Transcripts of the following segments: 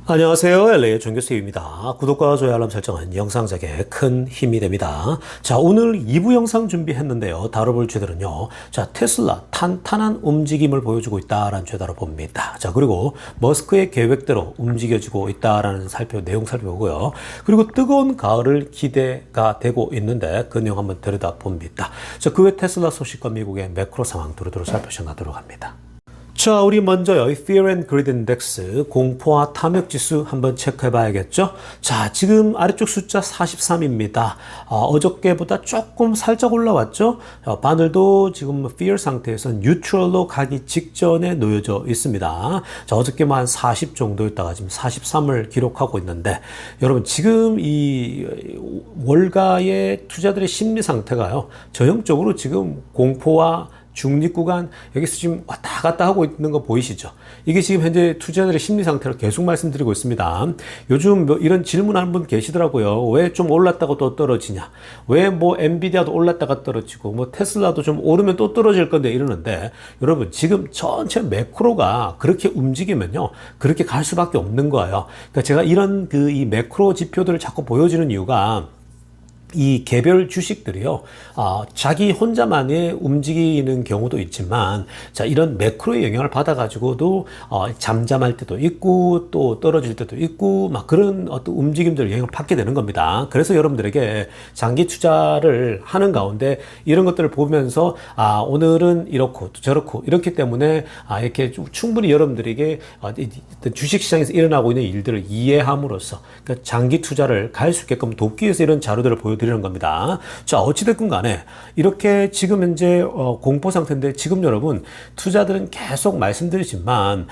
안녕하세요. LA의 정교수입니다. 구독과 좋아요 알람 설정은 영상 제작에 큰 힘이 됩니다. 자, 오늘 2부 영상 준비했는데요. 다뤄볼 주제는요. 자, 테슬라 탄탄한 움직임을 보여주고 있다라는 주제 다뤄봅니다. 자, 그리고 머스크의 계획대로 움직여지고 있다라는 내용 살펴보고요. 그리고 뜨거운 가을을 기대가 되고 있는데 그 내용 한번 들여다봅니다. 자, 그 외 테슬라 소식과 미국의 매크로 상황 두루두루 살펴보도록 합니다. 자, 우리 먼저요. Fear and Greed Index, 공포와 탐욕 지수 한번 체크해 봐야겠죠? 자, 지금 아래쪽 숫자 43입니다. 어저께보다 조금 살짝 올라왔죠? 바늘도 지금 Fear 상태에서 Neutral로 가기 직전에 놓여져 있습니다. 자, 어저께만 한 40 정도였다가 지금 43을 기록하고 있는데, 여러분, 지금 이 월가의 투자들의 심리 상태가요. 전형적으로 지금 공포와 중립 구간 여기서 지금 왔다 갔다 하고 있는 거 보이시죠? 이게 지금 현재 투자자들의 심리 상태를 계속 말씀드리고 있습니다. 요즘 이런 질문하는 분 계시더라고요. 왜 좀 올랐다고 또 떨어지냐? 왜 뭐 엔비디아도 올랐다가 떨어지고 뭐 테슬라도 좀 오르면 또 떨어질 건데 이러는데, 여러분 지금 전체 매크로가 그렇게 움직이면요 그렇게 갈 수밖에 없는 거예요. 그러니까 제가 이런 이 매크로 지표들을 자꾸 보여주는 이유가, 이 개별 주식들이요, 자기 혼자만의 움직이는 경우도 있지만, 자, 이런 매크로의 영향을 받아가지고도, 잠잠할 때도 있고, 또 떨어질 때도 있고, 막 그런 어떤 움직임들 영향을 받게 되는 겁니다. 그래서 여러분들에게 장기 투자를 하는 가운데 이런 것들을 보면서, 오늘은 이렇고, 저렇고, 이렇기 때문에, 이렇게 충분히 여러분들에게 주식시장에서 일어나고 있는 일들을 이해함으로써, 그러니까 장기 투자를 갈 수 있게끔 돕기 위해서 이런 자료들을 보여드리는 겁니다. 자, 어찌됐건 간에 이렇게 지금 현재 공포 상태인데, 지금 여러분 투자들은 계속 말씀드리지만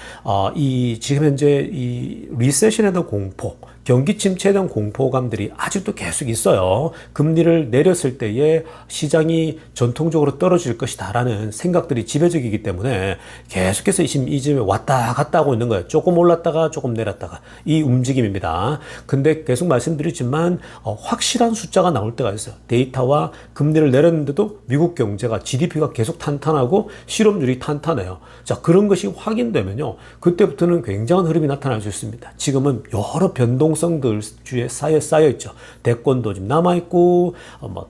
지금 현재 이 리세션에 대한 공포, 경기 침체에 대한 공포감들이 아직도 계속 있어요. 금리를 내렸을 때에 시장이 전통적으로 떨어질 것이다 라는 생각들이 지배적이기 때문에 계속해서 지금 이 집에 왔다 갔다 하고 있는 거예요. 조금 올랐다가 조금 내렸다가 이 움직임입니다. 근데 계속 말씀드리지만 확실한 숫자가 나올 때가 있어요. 데이터와 금리를 내렸는데도 미국 경제가 GDP가 계속 탄탄하고 실업률이 탄탄해요. 자, 그런 것이 확인되면요 그때부터는 굉장한 흐름이 나타날 수 있습니다. 지금은 여러 변동성들 주에 쌓여 있죠. 대권도 지금 남아 있고,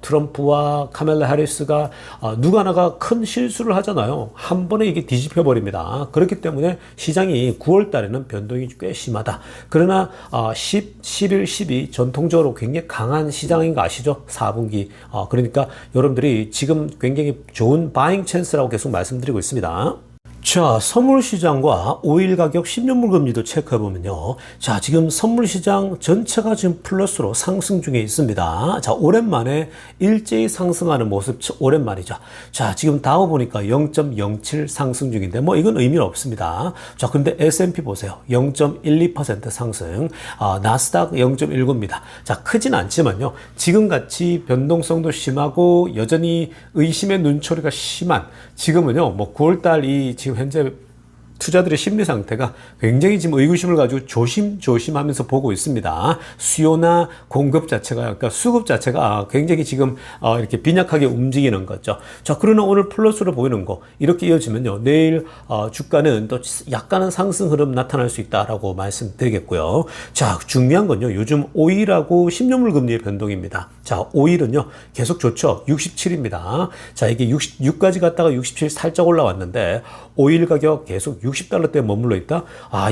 트럼프와 카멜라 해리스가 누가 하나가 큰 실수를 하잖아요. 한 번에 이게 뒤집혀 버립니다. 그렇기 때문에 시장이 9월 달에는 변동이 꽤 심하다. 그러나 11, 12 전통적으로 굉장히 강한 시장인 거 아시죠? 4분기. 그러니까 여러분들이 지금 굉장히 좋은 바잉 찬스라고 계속 말씀드리고 있습니다. 자, 선물시장과 오일 가격 10년물 금리도 체크해보면요. 자, 지금 선물시장 전체가 지금 플러스로 상승 중에 있습니다. 자, 오랜만에 일제히 상승하는 모습, 오랜만이죠. 자, 지금 다우 보니까 0.07 상승 중인데, 이건 의미는 없습니다. 자, 근데 S&P 보세요. 0.12% 상승, 나스닥 0.19입니다. 자, 크진 않지만요. 지금같이 변동성도 심하고 여전히 의심의 눈초리가 심한, 지금은요, 9월달 지금 현재 투자들의 심리 상태가 굉장히 지금 의구심을 가지고 조심하면서 보고 있습니다. 수요나 공급 자체가, 그러니까 수급 자체가 굉장히 지금 이렇게 빈약하게 움직이는 거죠. 자, 그러나 오늘 플러스로 보이는 거 이렇게 이어지면요, 내일 주가는 또 약간은 상승 흐름 나타날 수 있다라고 말씀드리겠고요. 자, 중요한 건요, 요즘 오일하고 10년물 금리의 변동입니다. 자, 오일은요 계속 좋죠. 67입니다. 자, 이게 66까지 갔다가 67 살짝 올라왔는데, 오일 가격 계속 60달러대에 머물러 있다?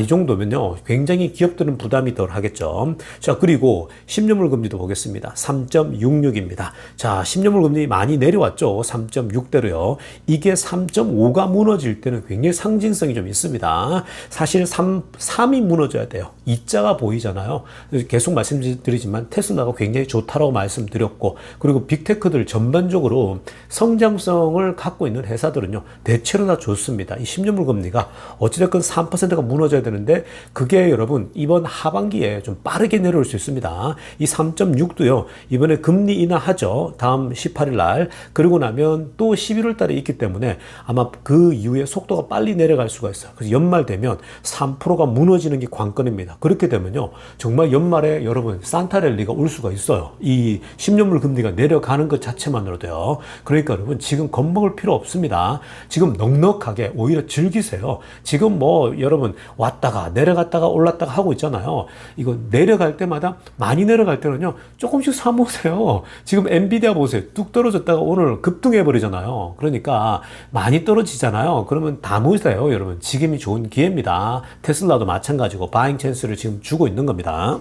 이 정도면요 굉장히 기업들은 부담이 덜 하겠죠. 자, 그리고 10년물 금리도 보겠습니다. 3.66입니다. 자, 10년물 금리 많이 내려왔죠. 3.6대로요. 이게 3.5가 무너질 때는 굉장히 상징성이 좀 있습니다. 사실 3이 무너져야 돼요. 2자가 보이잖아요. 계속 말씀드리지만 테슬라가 굉장히 좋다라고 말씀드렸고, 그리고 빅테크들 전반적으로 성장성을 갖고 있는 회사들은요 대체로 다 좋습니다. 이 10년물 금리가 어찌됐건 3%가 무너져야 되는데, 그게 여러분 이번 하반기에 좀 빠르게 내려올 수 있습니다. 이 3.6도요 이번에 금리 인하하죠. 다음 18일 날. 그러고 나면 또 11월 달에 있기 때문에 아마 그 이후에 속도가 빨리 내려갈 수가 있어요. 그래서 연말 되면 3%가 무너지는 게 관건입니다. 겁니다. 그렇게 되면요, 정말 연말에 여러분 산타랠리가 올 수가 있어요. 이 10년물 금리가 내려가는 것 자체만으로도요. 그러니까 여러분 지금 겁먹을 필요 없습니다. 지금 넉넉하게 오히려 즐기세요. 지금 뭐 여러분 왔다가 내려갔다가 올랐다가 하고 있잖아요. 이거 내려갈 때마다 많이 내려갈 때는요, 조금씩 사모으세요. 지금 엔비디아 보세요. 뚝 떨어졌다가 오늘 급등해 버리잖아요. 그러니까 많이 떨어지잖아요. 그러면 다 모으세요, 여러분. 지금이 좋은 기회입니다. 테슬라도 마찬가지고 바잉 찬스를 지금 주고 있는 겁니다.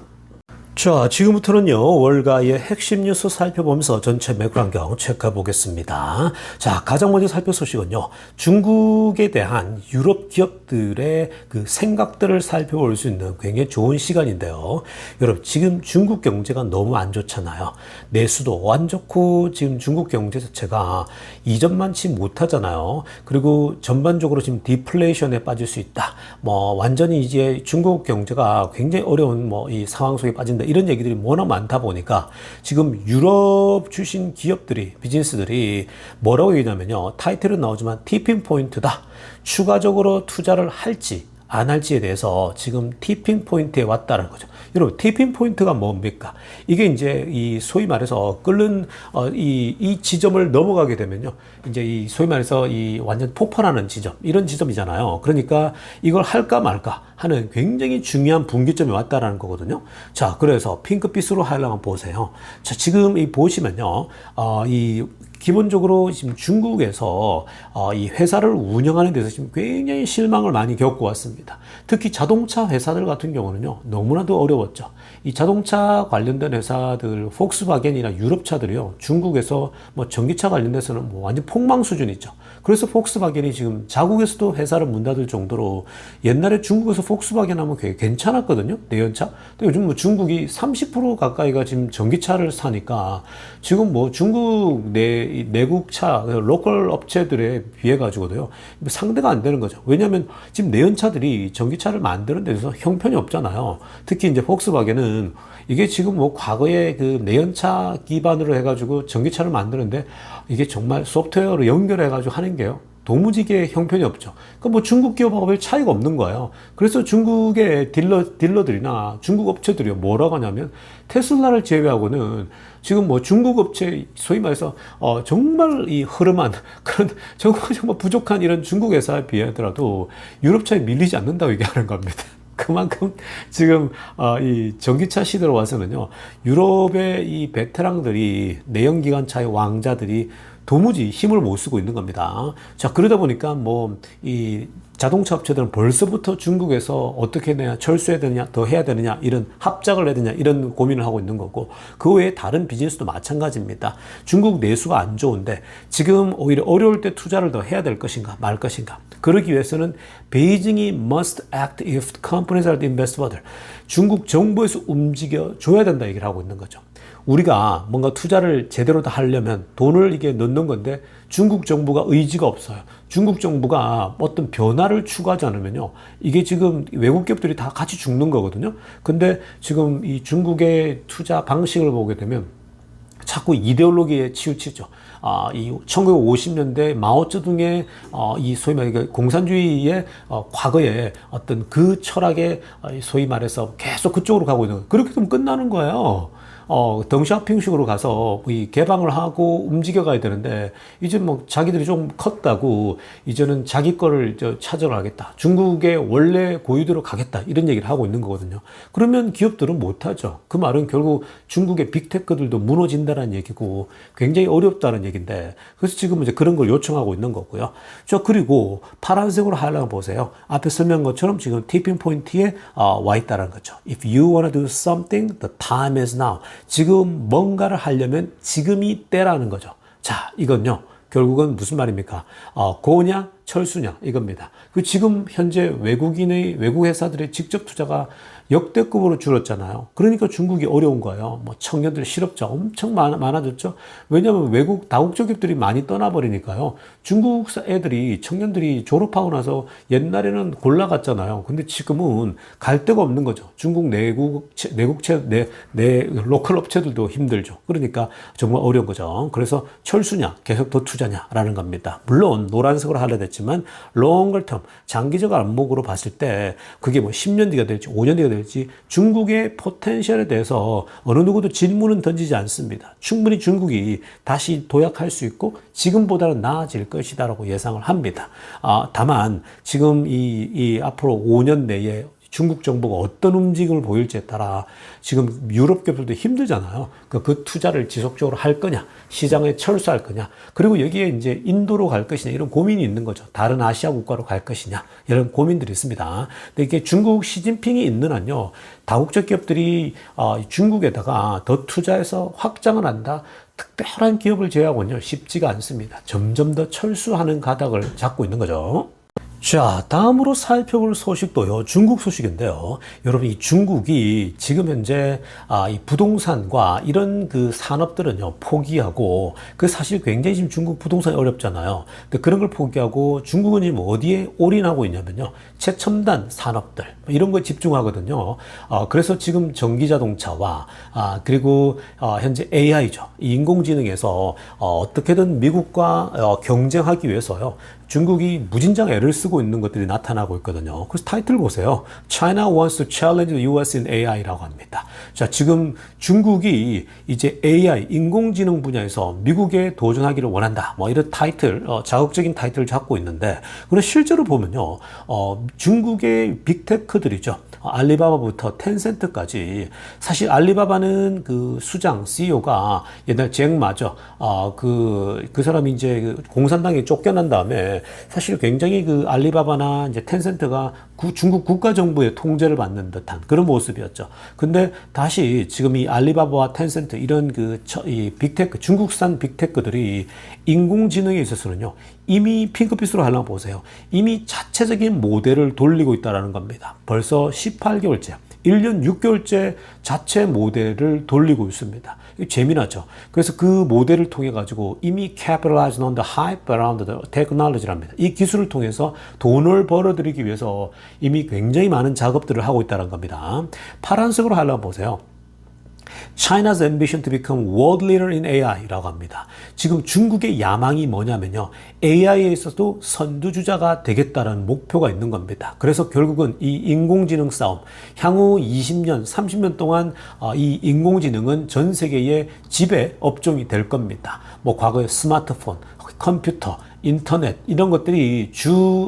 자, 지금부터는요, 월가의 핵심 뉴스 살펴보면서 전체 매크 환경 체크해 보겠습니다. 자, 가장 먼저 살펴 소식은요, 중국에 대한 유럽 기업들의 그 생각들을 살펴볼 수 있는 굉장히 좋은 시간인데요. 여러분, 지금 중국 경제가 너무 안 좋잖아요. 내수도 안 좋고, 지금 중국 경제 자체가 이전만치 못하잖아요. 그리고 전반적으로 지금 디플레이션에 빠질 수 있다. 뭐, 완전히 이제 중국 경제가 굉장히 어려운 뭐, 이 상황 속에 빠진다. 이런 얘기들이 워낙 많다 보니까 지금 유럽 출신 기업들이, 비즈니스들이 뭐라고 얘기하냐면요, 타이틀은 나오지만 티핑 포인트다. 추가적으로 투자를 할지 안 할지에 대해서 지금 티핑 포인트에 왔다는 거죠. 여러분, 티핑 포인트가 뭡니까? 이게 이제 이 소위 말해서 끓는 이 지점을 넘어가게 되면요, 이제 이 소위 말해서 이 완전 폭발하는 지점, 이런 지점이잖아요. 그러니까 이걸 할까 말까 하는 굉장히 중요한 분기점이 왔다라는 거거든요. 자, 그래서 핑크빛으로 하려면 보세요. 자, 지금 이 보시면요, 이 기본적으로 지금 중국에서 이 회사를 운영하는 데서 지금 굉장히 실망을 많이 겪고 왔습니다. 특히 자동차 회사들 같은 경우는요, 너무나도 어려웠죠. 이 자동차 관련된 회사들, 폭스바겐이나 유럽차들이요, 중국에서 뭐 전기차 관련돼서는 뭐 완전 폭망 수준이죠. 그래서 폭스바겐이 지금 자국에서도 회사를 문 닫을 정도로, 옛날에 중국에서 폭스바겐 하면 굉장히 괜찮았거든요, 내연차. 근데 요즘 뭐 중국이 30% 가까이가 지금 전기차를 사니까 지금 뭐 중국 내국차, 로컬 업체들에 비해 가지고도요, 상대가 안 되는 거죠. 왜냐하면 지금 내연차들이 전기차를 만드는 데서 형편이 없잖아요. 특히 이제 폭스바겐은 이게 지금 뭐 과거에 그 내연차 기반으로 해가지고 전기차를 만드는데 이게 정말 소프트웨어로 연결해가지고 하는 게요, 도무지게 형편이 없죠. 그러니까 뭐 중국 기업하고 별 차이가 없는 거예요. 그래서 중국의 딜러들이나 중국 업체들이 뭐라고 하냐면, 테슬라를 제외하고는 지금 뭐 중국 업체, 소위 말해서 정말 이 흐름한 그런 정말 부족한 이런 중국 회사에 비하더라도 유럽차에 밀리지 않는다고 얘기하는 겁니다. 그만큼 지금 이 전기차 시대로 와서는요, 유럽의 이 베테랑들이, 내연기관차의 왕자들이 도무지 힘을 못 쓰고 있는 겁니다. 자, 그러다 보니까 뭐 이 자동차 업체들은 벌써부터 중국에서 어떻게 해야 철수해야 되느냐, 더 해야 되느냐, 이런 합작을 해야 되느냐, 이런 고민을 하고 있는 거고, 그 외에 다른 비즈니스도 마찬가지입니다. 중국 내수가 안 좋은데 지금 오히려 어려울 때 투자를 더 해야 될 것인가 말 것인가. 그러기 위해서는 베이징이 must act if companies are the invest further. 중국 정부에서 움직여 줘야 된다 얘기를 하고 있는 거죠. 우리가 뭔가 투자를 제대로 다 하려면 돈을 이게 넣는 건데 중국 정부가 의지가 없어요. 중국 정부가 어떤 변화를 추구하지 않으면요, 이게 지금 외국 기업들이 다 같이 죽는 거거든요. 근데 지금 이 중국의 투자 방식을 보게 되면 자꾸 이데올로기에 치우치죠. 이 1950년대 마오쩌둥의 이 소위 말해 공산주의의 과거에 어떤 그 철학에 소위 말해서 계속 그쪽으로 가고 있는 거예요. 그렇게 되면 끝나는 거예요. 덩샤핑식으로 가서 이 개방을 하고 움직여 가야 되는데, 이제 뭐 자기들이 좀 컸다고 이제는 자기 거를 찾으러 가겠다, 중국의 원래 고유대로 가겠다, 이런 얘기를 하고 있는 거거든요. 그러면 기업들은 못하죠. 그 말은 결국 중국의 빅테크들도 무너진다는 얘기고 굉장히 어렵다는 얘기인데, 그래서 지금 이제 그런 걸 요청하고 있는 거고요. 저 그리고 파란색으로 하려고 보세요. 앞에 설명한 것처럼 지금 티핑 포인트에 와 있다는 거죠. If you want to do something, the time is now. 지금 뭔가를 하려면 지금이 때라는 거죠. 자, 이건요, 결국은 무슨 말입니까? 고냐 철수냐 이겁니다. 그 지금 현재 외국 회사들의 직접 투자가 역대급으로 줄었잖아요. 그러니까 중국이 어려운 거예요. 뭐 청년들 실업자 엄청 많아졌죠. 왜냐하면 외국 다국적 기업들이 많이 떠나버리니까요. 중국 애들이, 청년들이 졸업하고 나서 옛날에는 골라갔잖아요. 근데 지금은 갈 데가 없는 거죠. 중국 로컬 업체들도 힘들죠. 그러니까 정말 어려운 거죠. 그래서 철수냐 계속 더 투자냐라는 겁니다. 물론 노란색으로 하려 됐지만 되겠지만 longer term, 장기적 안목으로 봤을 때 그게 뭐 10년 뒤가 될지 5년 뒤가 될지 중국의 포텐셜에 대해서 어느 누구도 질문은 던지지 않습니다. 충분히 중국이 다시 도약할 수 있고 지금보다는 나아질 것이다라고 예상을 합니다. 다만 지금 이 앞으로 5년 내에 중국 정부가 어떤 움직임을 보일지에 따라 지금 유럽 기업들도 힘들잖아요. 그 투자를 지속적으로 할 거냐, 시장에 철수할 거냐, 그리고 여기에 이제 인도로 갈 것이냐 이런 고민이 있는 거죠. 다른 아시아 국가로 갈 것이냐 이런 고민들이 있습니다. 근데 이게 중국 시진핑이 있는 한요, 다국적 기업들이 중국에다가 더 투자해서 확장을 한다. 특별한 기업을 제외하고는요 쉽지가 않습니다. 점점 더 철수하는 가닥을 잡고 있는 거죠. 자, 다음으로 살펴볼 소식도요, 중국 소식인데요. 여러분, 이 중국이 지금 현재, 이 부동산과 이런 그 산업들은요, 포기하고, 사실 굉장히 지금 중국 부동산이 어렵잖아요. 근데 그런 걸 포기하고 중국은 지금 어디에 올인하고 있냐면요, 최첨단 산업들, 이런 거에 집중하거든요. 그래서 지금 전기자동차와, 그리고, 현재 AI죠. 인공지능에서, 어떻게든 미국과 경쟁하기 위해서요, 중국이 무진장 애를 쓰고 있는 것들이 나타나고 있거든요. 그래서 타이틀 보세요. China wants to challenge the US in AI라고 합니다. 자, 지금 중국이 이제 AI, 인공지능 분야에서 미국에 도전하기를 원한다. 뭐 이런 타이틀, 자극적인 타이틀을 잡고 있는데, 그런데 실제로 보면요, 중국의 빅테크들이죠. 알리바바부터 텐센트까지, 사실 알리바바는 그 수장, CEO가 옛날 잭마죠. 그 사람이 이제 공산당에 쫓겨난 다음에 사실 굉장히 그 알리바바나 이제 텐센트가 중국 국가정부의 통제를 받는 듯한 그런 모습이었죠. 근데 다시 지금 이 알리바바와 텐센트 이런 이 빅테크, 중국산 빅테크들이 인공지능에 있어서는요, 이미 핑크빛으로 하려면 보세요. 이미 자체적인 모델을 돌리고 있다는 겁니다. 벌써 18개월째. 1년 6개월째 자체 모델을 돌리고 있습니다. 재미나죠. 그래서 그 모델을 통해 가지고 이미 capitalizing on the hype around the technology랍니다. 이 기술을 통해서 돈을 벌어들이기 위해서 이미 굉장히 많은 작업들을 하고 있다는 겁니다. 파란색으로 하려면 보세요. China's ambition to become world leader in AI라고 합니다. 지금 중국의 야망이 뭐냐면요, AI에 있어서도 선두주자가 되겠다는 목표가 있는 겁니다. 그래서 결국은 이 인공지능 싸움, 향후 20년, 30년 동안 이 인공지능은 전 세계의 지배 업종이 될 겁니다. 뭐 과거에 스마트폰, 컴퓨터, 인터넷 이런 것들이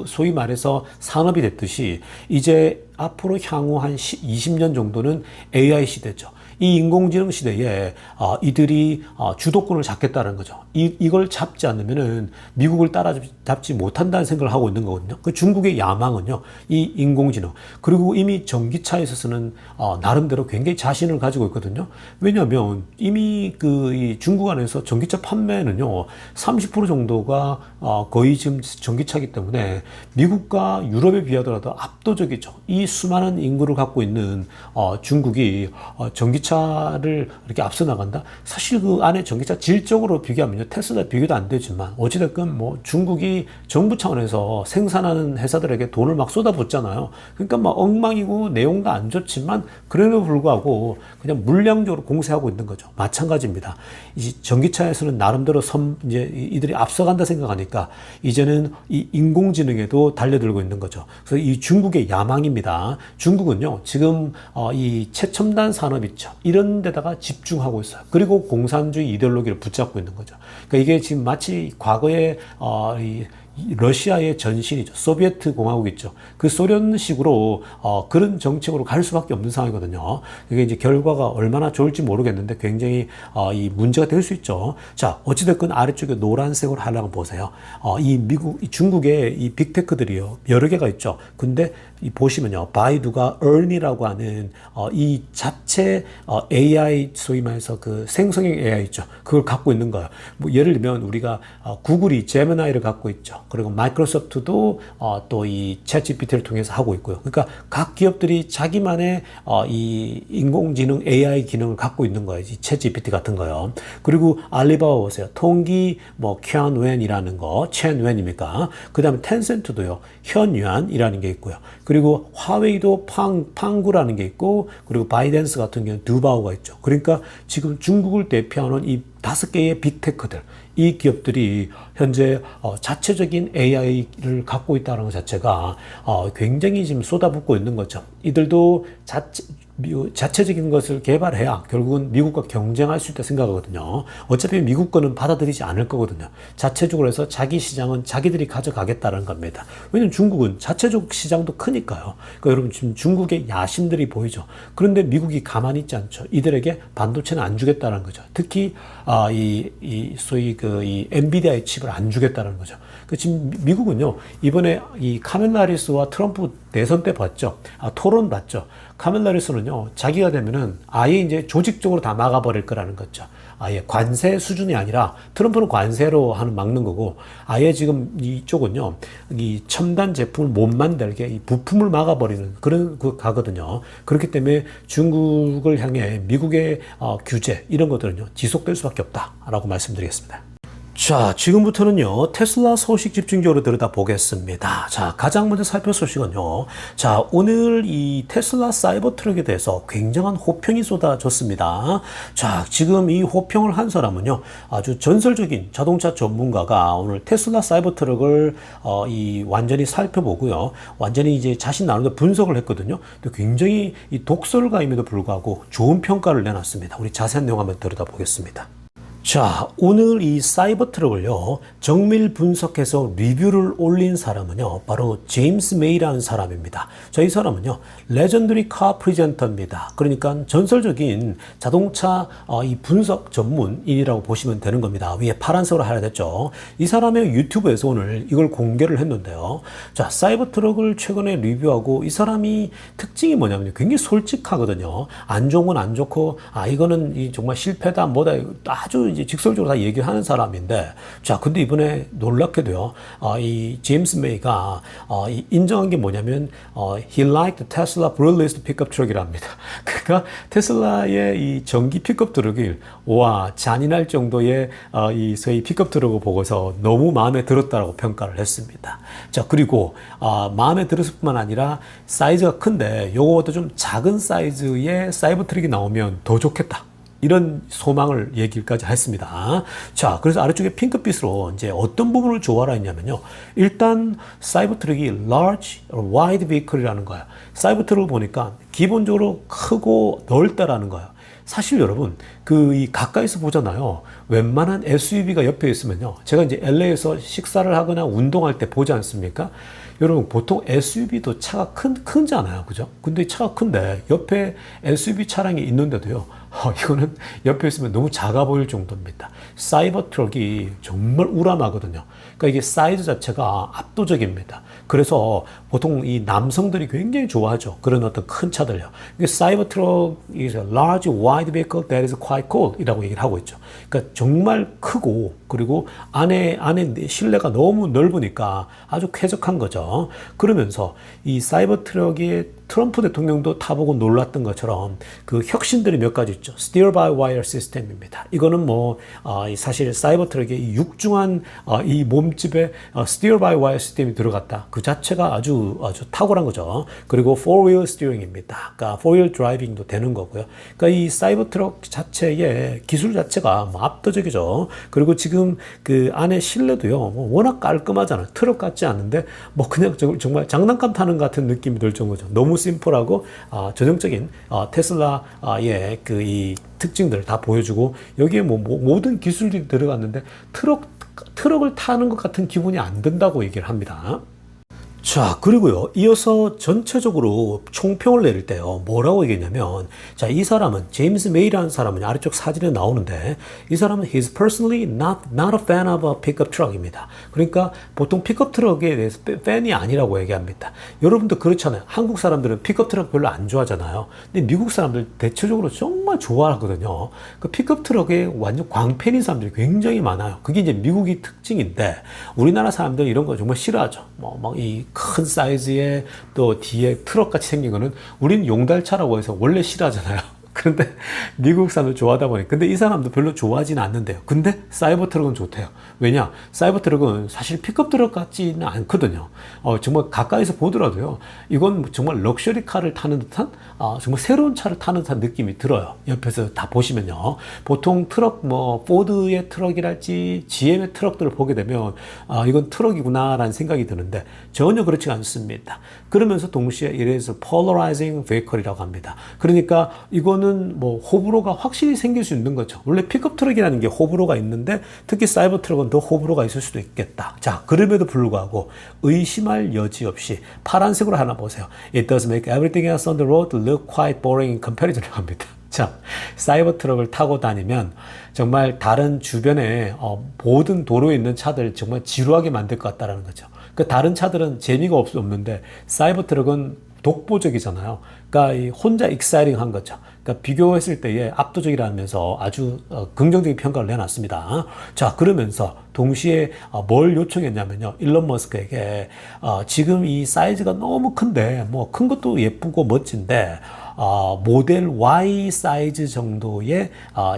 소위 말해서 산업이 됐듯이 이제 앞으로 향후 한 20년 정도는 AI 시대죠. 이 인공지능 시대에 이들이 주도권을 잡겠다는 거죠. 이걸 잡지 않으면은 미국을 따라잡지 못한다는 생각을 하고 있는 거거든요. 그 중국의 야망은요, 이 인공지능. 그리고 이미 전기차에 있어서는 나름대로 굉장히 자신을 가지고 있거든요. 왜냐하면 이미 이 중국 안에서 전기차 판매는요, 30% 정도가 거의 지금 전기차이기 때문에 미국과 유럽에 비하더라도 압도적이죠. 이 수많은 인구를 갖고 있는 중국이 전기차를 이렇게 앞서 나간다? 사실 그 안에 전기차 질적으로 비교하면요, 테슬라 비교도 안 되지만 어찌됐건 뭐 중국이 정부 차원에서 생산하는 회사들에게 돈을 막 쏟아붓잖아요. 그러니까 막 엉망이고 내용도 안 좋지만 그래도 불구하고 그냥 물량적으로 공세하고 있는 거죠. 마찬가지입니다. 이제 전기차에서는 나름대로 이제 이들이 앞서간다 생각하니까 이제는 이 인공지능에도 달려들고 있는 거죠. 그래서 이 중국의 야망입니다. 중국은요, 지금 이 최첨단 산업 있죠. 이런 데다가 집중하고 있어요. 그리고 공산주의 이데올로기를 붙잡고 있는 거죠. 그러니까 이게 지금 마치 과거에 이 러시아의 전신이죠. 소비에트 공화국 있죠. 그 소련식으로 그런 정책으로 갈 수밖에 없는 상황이거든요. 이게 이제 결과가 얼마나 좋을지 모르겠는데 굉장히 이 문제가 될 수 있죠. 자, 어찌됐건 아래쪽에 노란색으로 하려고 보세요. 이 중국의 이 빅테크들이요, 여러 개가 있죠. 근데 보시면요, 바이두가 EARN이라고 하는 이 자체 AI, 소위 말해서 그 생성형 AI 있죠. 그걸 갖고 있는 거예요. 뭐 예를 들면 우리가 구글이 제미나이를 갖고 있죠. 그리고 마이크로소프트도 또 이 챗GPT를 통해서 하고 있고요. 그러니까 각 기업들이 자기만의 이 인공지능 AI 기능을 갖고 있는 거예요. 이 챗GPT 같은 거요. 그리고 알리바바 보세요. 통기 뭐 큐안웬이라는 거, 첸웬입니까? 그다음에 텐센트도요, 현유안이라는 게 있고요. 그리고 화웨이도 팡구라는 게 있고, 그리고 바이댄스 같은 경우는 두바오가 있죠. 그러니까 지금 중국을 대표하는 이 5개의 빅테크들, 이 기업들이 현재 자체적인 AI를 갖고 있다는 것 자체가 굉장히 지금 쏟아붓고 있는 거죠. 이들도 자체적인 것을 개발해야 결국은 미국과 경쟁할 수 있다 생각하거든요. 어차피 미국 거는 받아들이지 않을 거거든요. 자체적으로 해서 자기 시장은 자기들이 가져가겠다는 겁니다. 왜냐면 중국은 자체적 시장도 크니까요. 그러니까 여러분 지금 중국의 야심들이 보이죠. 그런데 미국이 가만히 있지 않죠. 이들에게 반도체는 안 주겠다는 거죠. 특히 소위 이 엔비디아의 칩을 안 주겠다는 거죠. 지금 미국은요, 이번에 이 카멜라 해리스와 트럼프 대선 때 봤죠. 토론 봤죠. 카멜라 해리스는요, 자기가 되면은 아예 이제 조직적으로 다 막아버릴 거라는 거죠. 아예 관세 수준이 아니라 트럼프는 관세로 막는 거고, 아예 지금 이쪽은요, 이 첨단 제품을 못 만들게 이 부품을 막아버리는 그런 가거든요. 그렇기 때문에 중국을 향해 미국의 규제 이런 것들은요, 지속될 수밖에 없다라고 말씀드리겠습니다. 자, 지금부터는요, 테슬라 소식 집중적으로 들여다보겠습니다. 자, 가장 먼저 살펴볼 소식은요, 자, 오늘 이 테슬라 사이버 트럭에 대해서 굉장한 호평이 쏟아졌습니다. 자, 지금 이 호평을 한 사람은요, 아주 전설적인 자동차 전문가가 오늘 테슬라 사이버 트럭을 완전히 살펴보고요, 완전히 이제 자신 나름대로 분석을 했거든요. 굉장히 이 독설가임에도 불구하고 좋은 평가를 내놨습니다. 우리 자세한 내용 한번 들여다보겠습니다. 자, 오늘 이 사이버 트럭을요, 정밀 분석해서 리뷰를 올린 사람은요, 바로 제임스 메이라는 사람입니다. 자, 이 사람은요, 레전더리 카 프리젠터입니다. 그러니까 전설적인 자동차 이 분석 전문인이라고 보시면 되는 겁니다. 위에 파란색으로 하려졌죠. 이 사람의 유튜브에서 오늘 이걸 공개를 했는데요. 자, 사이버 트럭을 최근에 리뷰하고 이 사람이 특징이 뭐냐면요, 굉장히 솔직하거든요. 안 좋은 건 안 좋고, 이거는 정말 실패다, 뭐다, 아주 이제 직설적으로 다 얘기를 하는 사람인데, 자, 근데 이번에 놀랍게도요, 이 제임스 메이가 인정한 게 뭐냐면, he liked Tesla Brutalist pickup truck이랍니다. 그러니까 테슬라의 이 전기 픽업 트럭을 와 잔인할 정도의 이 소위 픽업 트럭을 보고서 너무 마음에 들었다라고 평가를 했습니다. 자, 그리고 마음에 들었을 뿐만 아니라 사이즈가 큰데 요거보다 좀 작은 사이즈의 사이버 트럭이 나오면 더 좋겠다, 이런 소망을 얘기까지 했습니다. 자, 그래서 아래쪽에 핑크빛으로 이제 어떤 부분을 좋아라 했냐면요, 일단 사이버 트럭이 large wide vehicle이라는 거야. 사이버 트럭을 보니까 기본적으로 크고 넓다라는 거예요. 사실 여러분, 이 가까이서 보잖아요. 웬만한 SUV가 옆에 있으면요, 제가 이제 LA에서 식사를 하거나 운동할 때 보지 않습니까? 여러분, 보통 SUV도 차가 크잖아요. 그죠? 근데 차가 큰데 옆에 SUV 차량이 있는데도요, 이거는 옆에 있으면 너무 작아 보일 정도입니다. 사이버 트럭이 정말 우람하거든요. 그러니까 이게 사이즈 자체가 압도적입니다. 그래서 보통 이 남성들이 굉장히 좋아하죠. 그런 어떤 큰 차들요. 이게 사이버 트럭 is a large wide vehicle that is quite cool 이라고 얘기를 하고 있죠. 그러니까 정말 크고, 그리고 안에 실내가 너무 넓으니까 아주 쾌적한 거죠. 그러면서 이 사이버 트럭이 트럼프 대통령도 타보고 놀랐던 것처럼 그 혁신들이 몇 가지 있죠. Steer by Wire 시스템입니다. 이거는 사실 사이버 트럭의 육중한 이 몸집에 Steer by Wire 시스템이 들어갔다. 그 자체가 아주 탁월한 거죠. 그리고 Four-wheel steering입니다. 그러니까 Four-wheel driving도 되는 거고요. 그러니까 이 사이버 트럭 자체의 기술 자체가 압도적이죠. 그리고 지금 그 안에 실내도요, 워낙 깔끔하잖아요. 트럭 같지 않은데 그냥 정말 장난감 타는 것 같은 느낌이 들 정도죠. 너무 심플하고 전형적인 테슬라의 이 특징들을 다 보여주고, 여기에 모든 기술들이 들어갔는데 트럭을 타는 것 같은 기분이 안 든다고 얘기를 합니다. 자, 그리고요, 이어서 전체적으로 총평을 내릴 때요, 뭐라고 얘기했냐면, 자, 이 사람은, 제임스 메이라는 사람은 아래쪽 사진에 나오는데, 이 사람은 he's personally not a fan of a pickup truck입니다. 그러니까 보통 픽업 트럭에 대해서 팬이 아니라고 얘기합니다. 여러분도 그렇잖아요. 한국 사람들은 픽업 트럭 별로 안 좋아하잖아요. 근데 미국 사람들 대체적으로 정말 좋아하거든요. 그 픽업 트럭에 완전 광팬인 사람들이 굉장히 많아요. 그게 이제 미국의 특징인데, 우리나라 사람들은 이런 거 정말 싫어하죠. 큰 사이즈의 또 뒤에 트럭같이 생긴 거는 우린 용달차라고 해서 원래 싫어하잖아요. 그런데 미국산을 좋아하다 보니 근데 이 사람도 별로 좋아하지는 않는데요. 근데 사이버 트럭은 좋대요. 왜냐? 사이버 트럭은 사실 픽업 트럭 같지는 않거든요. 정말 가까이서 보더라도요. 이건 정말 럭셔리 카를 타는 듯한 정말 새로운 차를 타는 듯한 느낌이 들어요. 옆에서 다 보시면요. 보통 트럭 뭐 포드의 트럭이랄지 GM의 트럭들을 보게 되면 이건 트럭이구나라는 생각이 드는데 전혀 그렇지 않습니다. 그러면서 동시에 이래서 polarizing vehicle이라고 합니다. 그러니까 이거는 뭐 호불호가 확실히 생길 수 있는 거죠. 원래 픽업 트럭이라는 게 호불호가 있는데 특히 사이버 트럭은 더 호불호가 있을 수도 있겠다. 자, 그럼에도 불구하고 의심할 여지 없이 파란색으로 하나 보세요. It does make everything else on the road look quite boring in comparison이라고 합니다. 자, 사이버 트럭을 타고 다니면 정말 다른 주변에 모든 도로에 있는 차들 정말 지루하게 만들 것 같다라는 거죠. 그 다른 차들은 재미가 없는데 사이버 트럭은 독보적이잖아요. 그러니까 이 혼자 익사이팅한 거죠. 그러니까 비교했을 때에 압도적이라면서 아주 긍정적인 평가를 내놨습니다. 자, 그러면서 동시에 뭘 요청했냐면요. 일론 머스크에게 지금 이 사이즈가 너무 큰데 뭐 큰 것도 예쁘고 멋진데 모델 Y 사이즈 정도의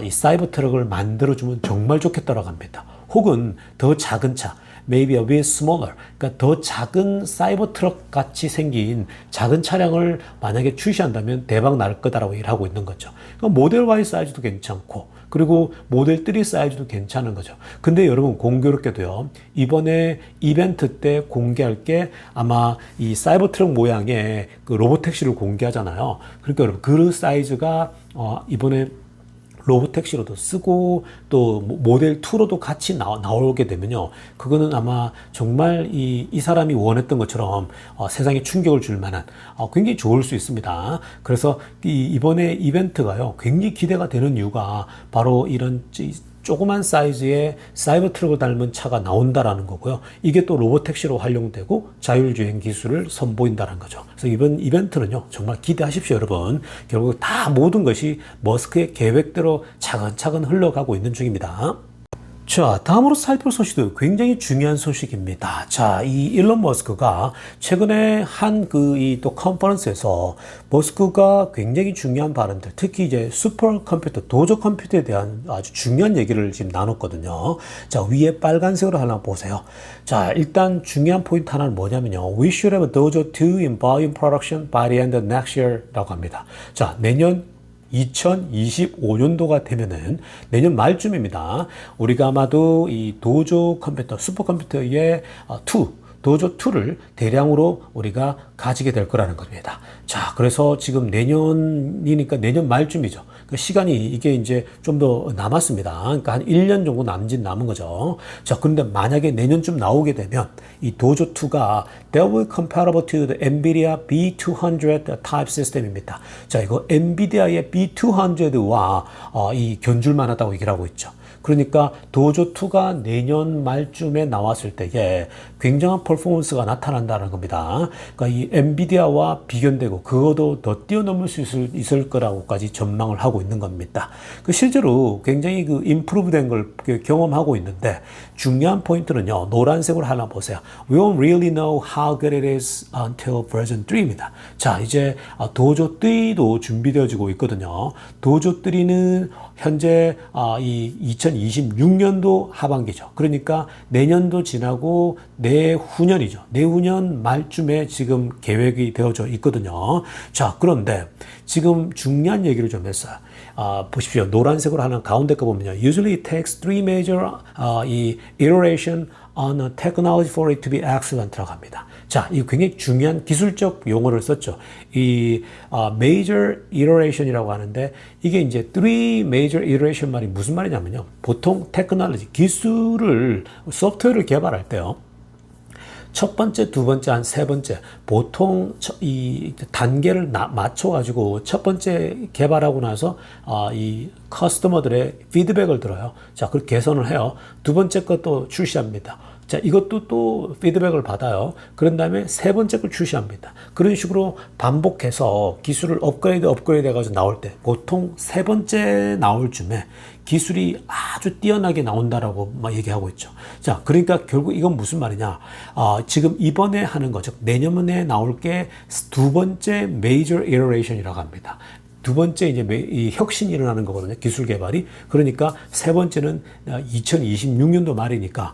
이 사이버 트럭을 만들어주면 정말 좋겠다라고 합니다. 혹은 더 작은 차, maybe a bit smaller, 그러니까 더 작은 사이버 트럭 같이 생긴 작은 차량을 만약에 출시한다면 대박 날 거다라고 얘기를 하고 있는 거죠. 그러니까 모델 Y 사이즈도 괜찮고, 그리고 모델 3 사이즈도 괜찮은 거죠. 근데 여러분 공교롭게도요, 이번에 이벤트 때 공개할 게 아마 이 사이버 트럭 모양의 그 로봇 택시를 공개하잖아요. 그러니까 여러분 그 사이즈가 이번에 로봇택시로도 쓰고 또 모델 2로도 같이 나오게 되면요. 그거는 아마 정말 이 사람이 원했던 것처럼 세상에 충격을 줄 만한 굉장히 좋을 수 있습니다. 그래서 이번에 이벤트가요. 굉장히 기대가 되는 이유가 바로 이런 조그만 사이즈의 사이버 트럭을 닮은 차가 나온다라는 거고요. 이게 또 로봇택시로 활용되고 자율주행 기술을 선보인다는 거죠. 그래서 이번 이벤트는요, 정말 기대하십시오, 여러분. 결국 다 모든 것이 머스크의 계획대로 차근차근 흘러가고 있는 중입니다. 자, 다음으로 살펴볼 소식도 굉장히 중요한 소식입니다. 자, 이 일론 머스크가 최근에 한 이 또 컨퍼런스에서 머스크가 굉장히 중요한 발언들, 특히 이제 슈퍼컴퓨터, 도저 컴퓨터에 대한 아주 중요한 얘기를 지금 나눴거든요. 자, 위에 빨간색으로 하나 보세요. 자, 일단 중요한 포인트 하나는 뭐냐면요. We should have Dojo 2 in volume production by the end of next year 라고 합니다. 자, 내년 2025년도가 되면은 내년 말쯤입니다. 우리가 아마도 이 도조 컴퓨터, 슈퍼컴퓨터의 도조 2를 대량으로 우리가 가지게 될 거라는 겁니다. 자, 그래서 지금 내년이니까 내년 말쯤이죠. 그 시간이 이게 이제 좀 더 남았습니다. 그러니까 한 1년 정도 남은 거죠. 자, 그런데 만약에 내년쯤 나오게 되면 이 도조 2가 That will comparable to the NVIDIA B200 type system입니다. 자, 이거 엔비디아의 B200와 이 견줄만 하다고 얘기를 하고 있죠. 그러니까 도조2가 내년 말쯤에 나왔을 때에 굉장한 퍼포먼스가 나타난다는 겁니다. 그러니까 이 엔비디아와 비견되고 그것도 더 뛰어넘을 수 있을 거라고까지 전망을 하고 있는 겁니다. 실제로 굉장히 임프루브 된 걸 경험하고 있는데 중요한 포인트는요. 노란색으로 하나 보세요. We won't really know how good it is until version 3입니다. 자, 이제 도조3도 준비되어지고 있거든요. 도조3는 현재 이 2026년도 하반기죠. 그러니까 내년도 지나고 내후년이죠. 내후년 말쯤에 지금 계획이 되어져 있거든요. 자, 그런데 지금 중요한 얘기를 좀 했어요. 보십시오. 노란색으로 하는 가운데 거 보면요. Usually it takes 3 major iteration on a technology for it to be excellent라고 합니다. 자, 이 굉장히 중요한 기술적 용어를 썼죠. 이 major iteration이라고 하는데 이게 이제 3 major iteration 말이 무슨 말이냐면요. 보통 테크놀로지, 기술을, 소프트웨어를 개발할 때요. 첫 번째, 두 번째, 한 세 번째, 보통 이 단계를 맞춰가지고 첫 번째 개발하고 나서 이 커스터머들의 피드백을 들어요. 자, 그걸 개선을 해요. 두 번째 것도 출시합니다. 자, 이것도 또 피드백을 받아요. 그런 다음에 세 번째 걸 출시합니다. 그런 식으로 반복해서 기술을 업그레이드 해가지고 나올 때 보통 세 번째 나올 쯤에 기술이 아주 뛰어나게 나온다라고 막 얘기하고 있죠. 자, 그러니까 결국 이건 무슨 말이냐. 지금 이번에 하는 거, 즉 내년에 나올 게 두 번째 major iteration이라고 합니다. 두 번째 이제 이 혁신이 일어나는 거거든요. 기술 개발이. 그러니까 세 번째는 2026년도 말이니까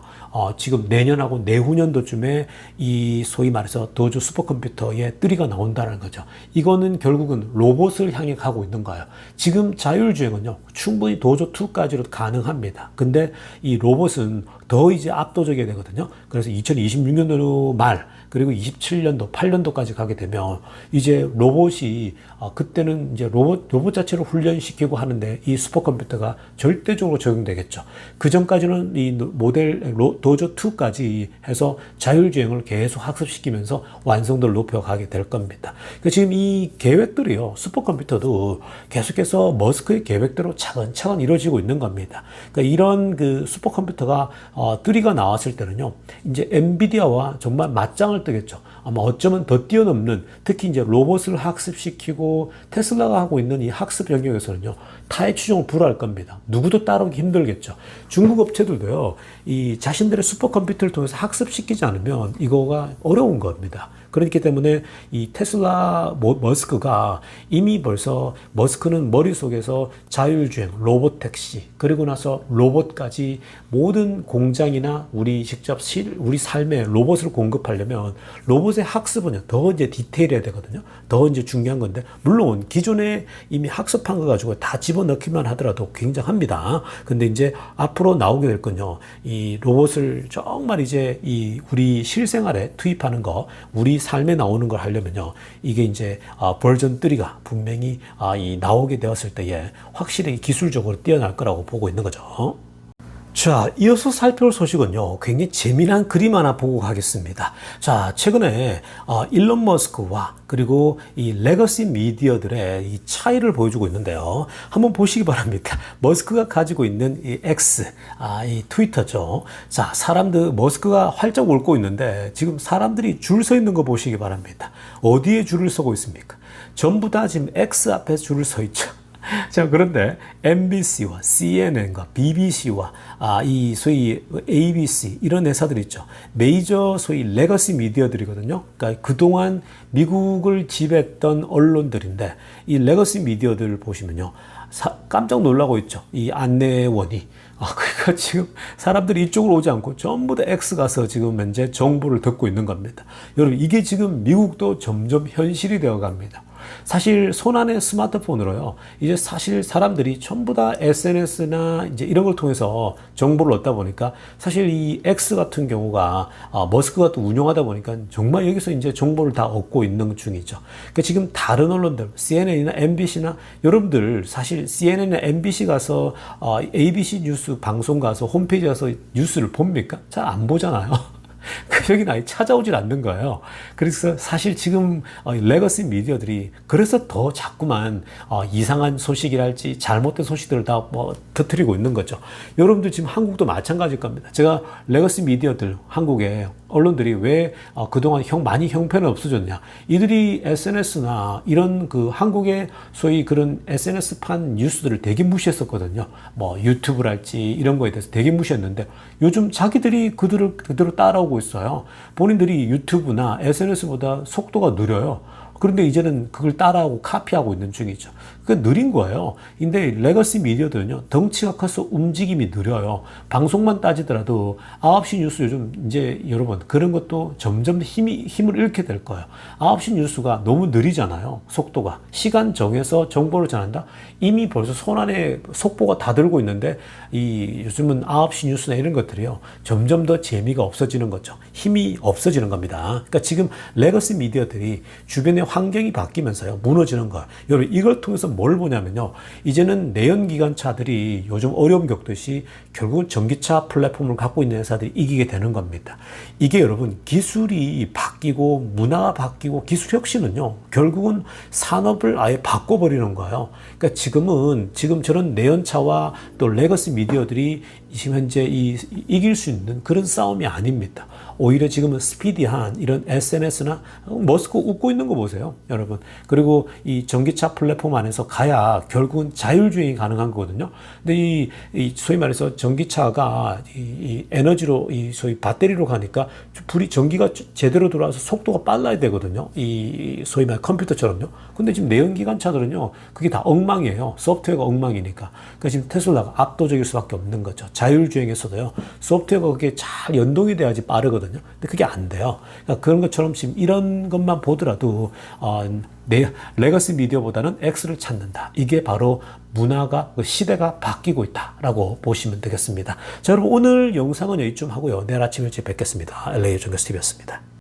지금 내년하고 내후년도쯤에 이 소위 말해서 도조 슈퍼컴퓨터의 뜨리가 나온다는 거죠. 이거는 결국은 로봇을 향해 가고 있는 거예요. 지금 자율주행은요, 충분히 도조 2까지로 가능합니다. 근데 이 로봇은 더 이제 압도적이 되거든요. 그래서 2026년도 말, 그리고 27년도, 8년도까지 가게 되면 이제 로봇이 그때는 이제 로봇 자체를 훈련시키고 하는데 이 슈퍼컴퓨터가 절대적으로 적용되겠죠. 그 전까지는 이 모델 도조 2까지 해서 자율주행을 계속 학습시키면서 완성도를 높여가게 될 겁니다. 그러니까 지금 이 계획들이요, 슈퍼컴퓨터도 계속해서 머스크의 계획대로 차근차근 이루어지고 있는 겁니다. 그러니까 이런 그 슈퍼컴퓨터가 3가 나왔을 때는요, 이제 엔비디아와 정말 맞짱을 뜨겠죠. 아마 어쩌면 더 뛰어넘는, 특히 이제 로봇을 학습시키고 테슬라가 하고 있는 이 학습 영역에서는요, 타의 추종을 불허할 겁니다. 누구도 따라오기 힘들겠죠. 중국 업체들도요, 이 자신들의 슈퍼컴퓨터를 통해서 학습시키지 않으면 이거가 어려운 겁니다. 그렇기 때문에 이 테슬라 머스크가 이미 벌써 머스크는 머릿속에서 자율주행, 로봇택시, 그리고 나서 로봇까지 모든 공장이나 우리 직접 우리 삶에 로봇을 공급하려면 로봇의 학습은 더 이제 디테일해야 되거든요. 더 이제 중요한 건데, 물론 기존에 이미 학습한 거 가지고 다 집어넣기만 하더라도 굉장합니다. 근데 이제 앞으로 나오게 될 건요, 이 로봇을 정말 이제 이 우리 실생활에 투입하는 거, 우리 삶에 나오는 걸 하려면요, 이게 이제 버전 3가 분명히 이 나오게 되었을 때에 확실히 기술적으로 뛰어날 거라고 보고 있는 거죠. 자, 이어서 살펴볼 소식은요, 굉장히 재미난 그림 하나 보고 가겠습니다. 자, 최근에 일론 머스크와 그리고 이 레거시 미디어들의 이 차이를 보여주고 있는데요. 한번 보시기 바랍니다. 머스크가 가지고 있는 이 X, 이 트위터죠. 자, 머스크가 활짝 웃고 있는데 지금 사람들이 줄 서 있는 거 보시기 바랍니다. 어디에 줄을 서고 있습니까? 전부 다 지금 X 앞에 줄을 서 있죠. 자, 그런데 MBC와 CNN과 BBC와 이 소위 ABC 이런 회사들 있죠. 메이저 소위 레거시 미디어들이거든요. 그러니까 그동안 미국을 지배했던 언론들인데, 이 레거시 미디어들 보시면요, 깜짝 놀라고 있죠. 이 안내원이. 그러니까 지금 사람들이 이쪽으로 오지 않고 전부 다 X 가서 지금 현재 정보를 듣고 있는 겁니다. 여러분, 이게 지금 미국도 점점 현실이 되어 갑니다. 사실 손안의 스마트폰으로요, 이제 사실 사람들이 전부 다 SNS나 이제 이런 걸 통해서 정보를 얻다 보니까, 사실 이 X 같은 경우가 머스크가 또 운영하다 보니까 정말 여기서 이제 정보를 다 얻고 있는 중이죠. 그러니까 지금 다른 언론들, CNN이나 MBC나, 여러분들 사실 CNN이나 MBC 가서 ABC 뉴스 방송 가서 홈페이지 가서 뉴스를 봅니까? 잘 안 보잖아요. 여기는 아예 찾아오질 않는 거예요. 그래서 사실 지금 레거시 미디어들이 그래서 더 자꾸만 이상한 소식이랄지 잘못된 소식들을 다 터뜨리고 있는 거죠. 여러분들 지금 한국도 마찬가지일 겁니다. 제가 레거시 미디어들, 한국에 언론들이 왜 그동안 많이 형편이 없어졌냐. 이들이 SNS나 이런 그 한국의 소위 그런 SNS판 뉴스들을 되게 무시했었거든요. 뭐 유튜브랄지 이런 거에 대해서 되게 무시했는데, 요즘 자기들이 그대로 따라오고 있어요. 본인들이 유튜브나 SNS보다 속도가 느려요. 그런데 이제는 그걸 따라하고 카피하고 있는 중이죠. 그게 느린 거예요. 근데 레거시 미디어들은요, 덩치가 커서 움직임이 느려요. 방송만 따지더라도 9시 뉴스 요즘 이제 여러분 그런 것도 점점 힘을 잃게 될 거예요. 9시 뉴스가 너무 느리잖아요. 속도가. 시간 정해서 정보를 전한다? 이미 벌써 손안에 속보가 다 들고 있는데, 이 요즘은 9시 뉴스나 이런 것들이요, 점점 더 재미가 없어지는 거죠. 힘이 없어지는 겁니다. 그러니까 지금 레거시 미디어들이 주변의 환경이 바뀌면서요, 무너지는 거예요. 여러분, 이걸 통해서 뭘 보냐면요, 이제는 내연기관차들이 요즘 어려움 겪듯이 결국은 전기차 플랫폼을 갖고 있는 회사들이 이기게 되는 겁니다. 이게 여러분, 기술이 바뀌고 문화가 바뀌고 기술 혁신은요, 결국은 산업을 아예 바꿔버리는 거예요. 그러니까 지금 저런 내연차와 또 레거시 미디어들이 지금 현재 이길 수 있는 그런 싸움이 아닙니다. 오히려 지금은 스피디한 이런 SNS나 머스크 웃고 있는 거 보세요, 여러분. 그리고 이 전기차 플랫폼 안에서 가야 결국은 자율주행이 가능한 거거든요. 근데 이 소위 말해서 전기차가 이 에너지로 이 소위 배터리로 가니까 불이 전기가 제대로 들어와서 속도가 빨라야 되거든요. 이 소위 말 컴퓨터처럼요. 근데 지금 내연기관차들은요, 그게 다 엉망이에요. 소프트웨어가 엉망이니까. 그러니까 지금 테슬라가 압도적일 수밖에 없는 거죠. 자율주행에서도요, 소프트웨어가 그게 잘 연동이 돼야지 빠르거든요. 근데 그게 안 돼요. 그러니까 그런 것처럼 지금 이런 것만 보더라도 레거시 미디어보다는 X를 찾는다. 이게 바로 문화가, 시대가 바뀌고 있다라고 보시면 되겠습니다. 자, 여러분 오늘 영상은 여기쯤 하고요. 내일 아침 일찍 뵙겠습니다. LA 종교스TV였습니다.